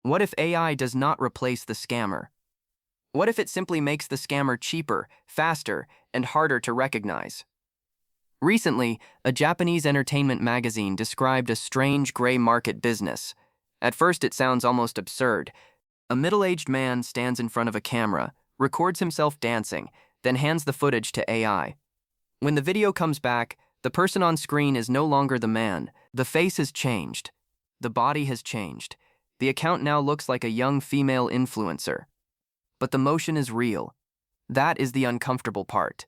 What if AI does not replace the scammer? What if it simply makes the scammer cheaper, faster, and harder to recognize? Recently, a Japanese entertainment magazine described a strange gray market business. At first, it sounds almost absurd. A middle-aged man stands in front of a camera, records himself dancing, then hands the footage to AI. When the video comes back, the person on screen is no longer the man. The face has changed. The body has changed. The account now looks like a young female influencer. But the motion is real. That is the uncomfortable part.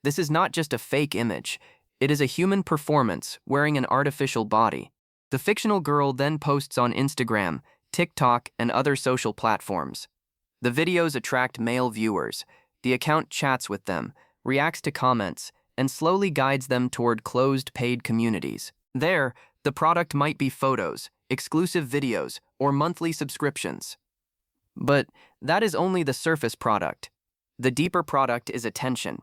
This is not just a fake image. It is a human performance wearing an artificial body. The fictional girl then posts on Instagram, TikTok, and other social platforms. The videos attract male viewers. The account chats with them, reacts to comments, and slowly guides them toward closed paid communities. There, the product might be photos, exclusive videos, or monthly subscriptions. But that is only the surface product. The deeper product is attention.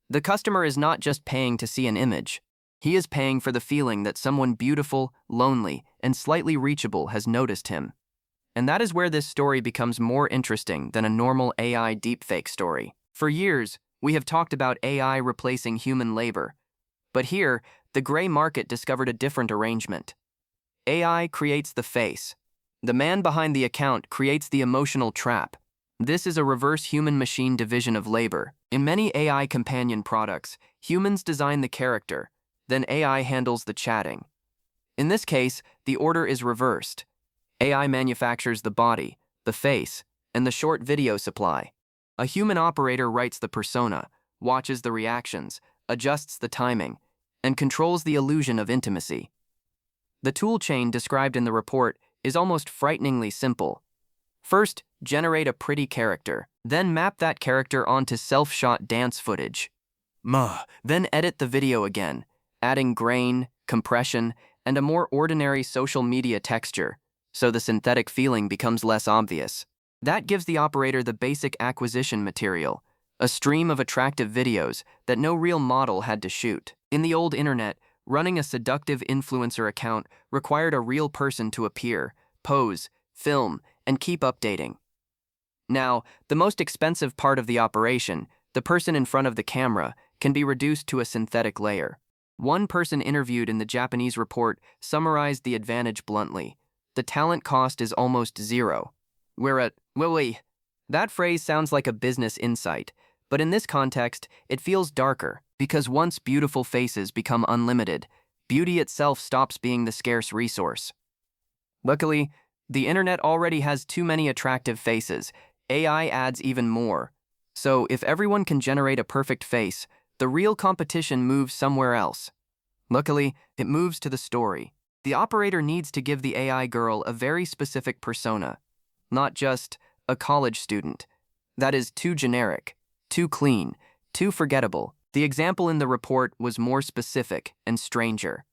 The customer is not just paying to see an image. He is paying for the feeling that someone beautiful, lonely, and slightly reachable has noticed him. And that is where this story becomes more interesting than a normal AI deepfake story. For years, we have talked about AI replacing human labor. But here, the gray market discovered a different arrangement. AI creates the face. The man behind the account creates the emotional trap. This is a reverse human-machine division of labor. In many AI companion products, humans design the character, then AI handles the chatting. In this case, the order is reversed. AI manufactures the body, the face, and the short video supply. A human operator writes the persona, watches the reactions, adjusts the timing, and controls the illusion of intimacy. The tool chain described in the report is almost frighteningly simple. First, generate a pretty character, then map that character onto self-shot dance footage. Then edit the video again, adding grain, compression, and a more ordinary social media texture, so the synthetic feeling becomes less obvious. That gives the operator the basic acquisition material, a stream of attractive videos that no real model had to shoot. In the old internet, running a seductive influencer account required a real person to appear, pose, film, and keep updating. Now, the most expensive part of the operation, the person in front of the camera, can be reduced to a synthetic layer. One person interviewed in the Japanese report summarized the advantage bluntly. The talent cost is almost zero. That phrase sounds like a business insight, but in this context, it feels darker, because once beautiful faces become unlimited, beauty itself stops being the scarce resource. Luckily, the internet already has too many attractive faces. AI adds even more. So if everyone can generate a perfect face, the real competition moves somewhere else. Luckily, it moves to the story. The operator needs to give the AI girl a very specific persona, not just a college student. That is too generic, too clean, too forgettable. The example in the report was more specific and stranger.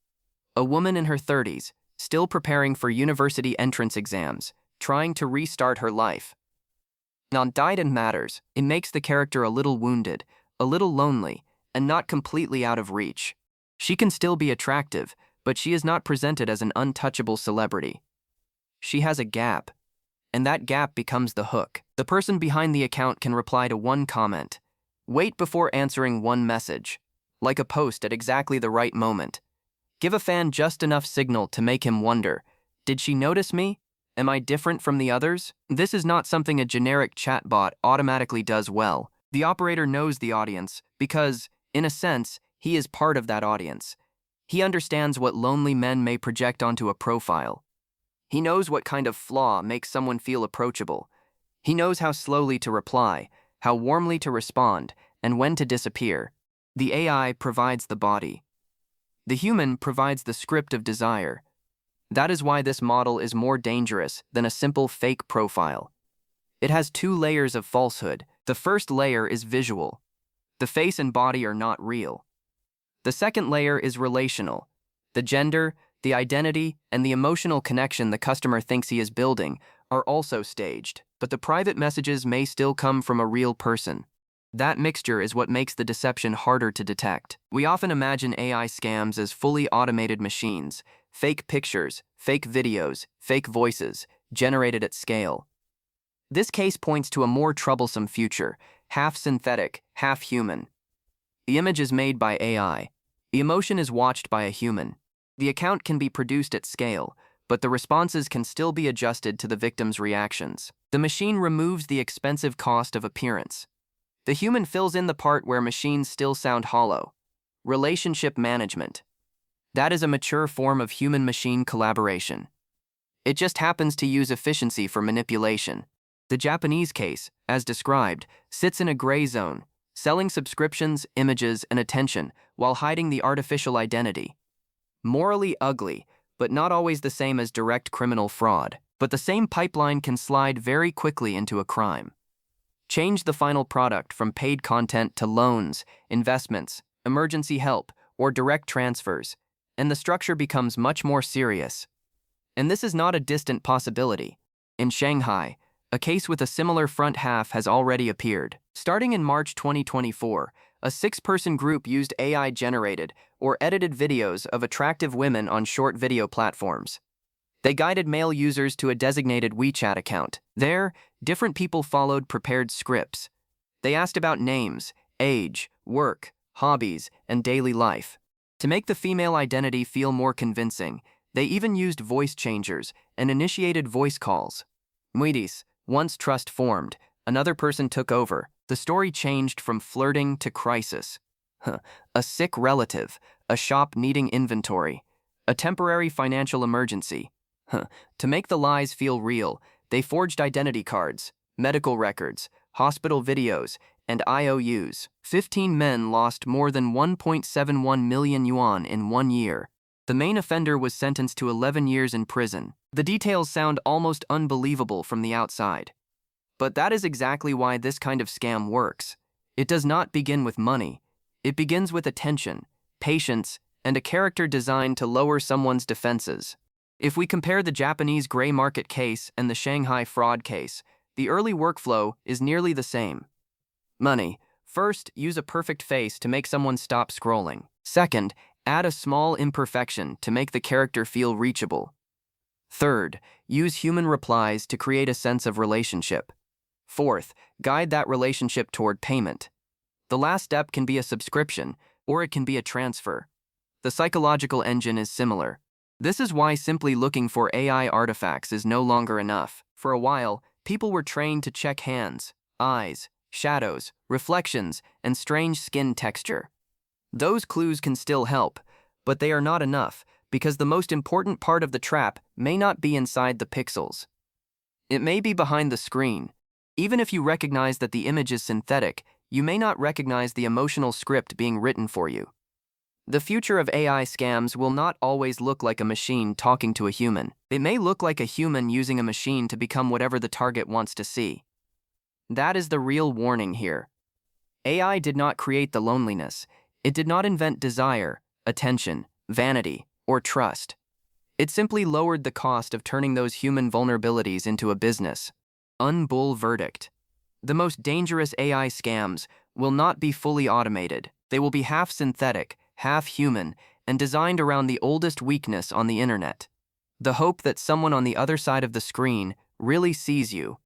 A woman in her 30s, still preparing for university entrance exams, trying to restart her life. Non-diet matters. It makes the character a little wounded, a little lonely, and not completely out of reach. She can still be attractive, but she is not presented as an untouchable celebrity. She has a gap, and that gap becomes the hook. The person behind the account can reply to one comment, wait before answering one message, like a post at exactly the right moment. Give a fan just enough signal to make him wonder, did she notice me? Am I different from the others? This is not something a generic chatbot automatically does well. The operator knows the audience because, in a sense, he is part of that audience. He understands what lonely men may project onto a profile. He knows what kind of flaw makes someone feel approachable. He knows how slowly to reply, how warmly to respond, and when to disappear. The AI provides the body. The human provides the script of desire. That is why this model is more dangerous than a simple fake profile. It has two layers of falsehood. The first layer is visual. The face and body are not real. The second layer is relational. The gender, the identity, and the emotional connection the customer thinks he is building are also staged, but the private messages may still come from a real person. That mixture is what makes the deception harder to detect. We often imagine AI scams as fully automated machines, fake pictures, fake videos, fake voices, generated at scale. This case points to a more troublesome future, half synthetic, half human. The image is made by AI. The emotion is watched by a human. The account can be produced at scale, but the responses can still be adjusted to the victim's reactions. The machine removes the expensive cost of appearance. The human fills in the part where machines still sound hollow. Relationship management. That is a mature form of human-machine collaboration. It just happens to use efficiency for manipulation. The Japanese case, as described, sits in a gray zone, selling subscriptions, images, and attention while hiding the artificial identity. Morally ugly, but not always the same as direct criminal fraud. But the same pipeline can slide very quickly into a crime. Change the final product from paid content to loans, investments, emergency help, or direct transfers, and the structure becomes much more serious. And this is not a distant possibility. In Shanghai, a case with a similar front half has already appeared. Starting in March 2024, a 6-person group used AI-generated or edited videos of attractive women on short video platforms. They guided male users to a designated WeChat account. There, different people followed prepared scripts. They asked about names, age, work, hobbies, and daily life. To make the female identity feel more convincing, they even used voice changers and initiated voice calls. Muidis, once trust formed, another person took over. The story changed from flirting to crisis. A sick relative, a shop needing inventory, a temporary financial emergency. To make the lies feel real, they forged identity cards, medical records, hospital videos, and IOUs. 15 men lost more than 1.71 million yuan in 1 year. The main offender was sentenced to 11 years in prison. The details sound almost unbelievable from the outside. But that is exactly why this kind of scam works. It does not begin with money. It begins with attention, patience, and a character designed to lower someone's defenses. If we compare the Japanese gray market case and the Shanghai fraud case, the early workflow is nearly the same. Money. First, use a perfect face to make someone stop scrolling. Second, add a small imperfection to make the character feel reachable. Third, use human replies to create a sense of relationship. Fourth, guide that relationship toward payment. The last step can be a subscription, or it can be a transfer. The psychological engine is similar. This is why simply looking for AI artifacts is no longer enough. For a while, people were trained to check hands, eyes, shadows, reflections, and strange skin texture. Those clues can still help, but they are not enough because the most important part of the trap may not be inside the pixels. It may be behind the screen. Even if you recognize that the image is synthetic, you may not recognize the emotional script being written for you. The future of AI scams will not always look like a machine talking to a human. It may look like a human using a machine to become whatever the target wants to see. That is the real warning here. AI did not create the loneliness. It did not invent desire, attention, vanity, or trust. It simply lowered the cost of turning those human vulnerabilities into a business. UnBull verdict. The most dangerous AI scams will not be fully automated. They will be half synthetic, half human, and designed around the oldest weakness on the internet. The hope that someone on the other side of the screen really sees you.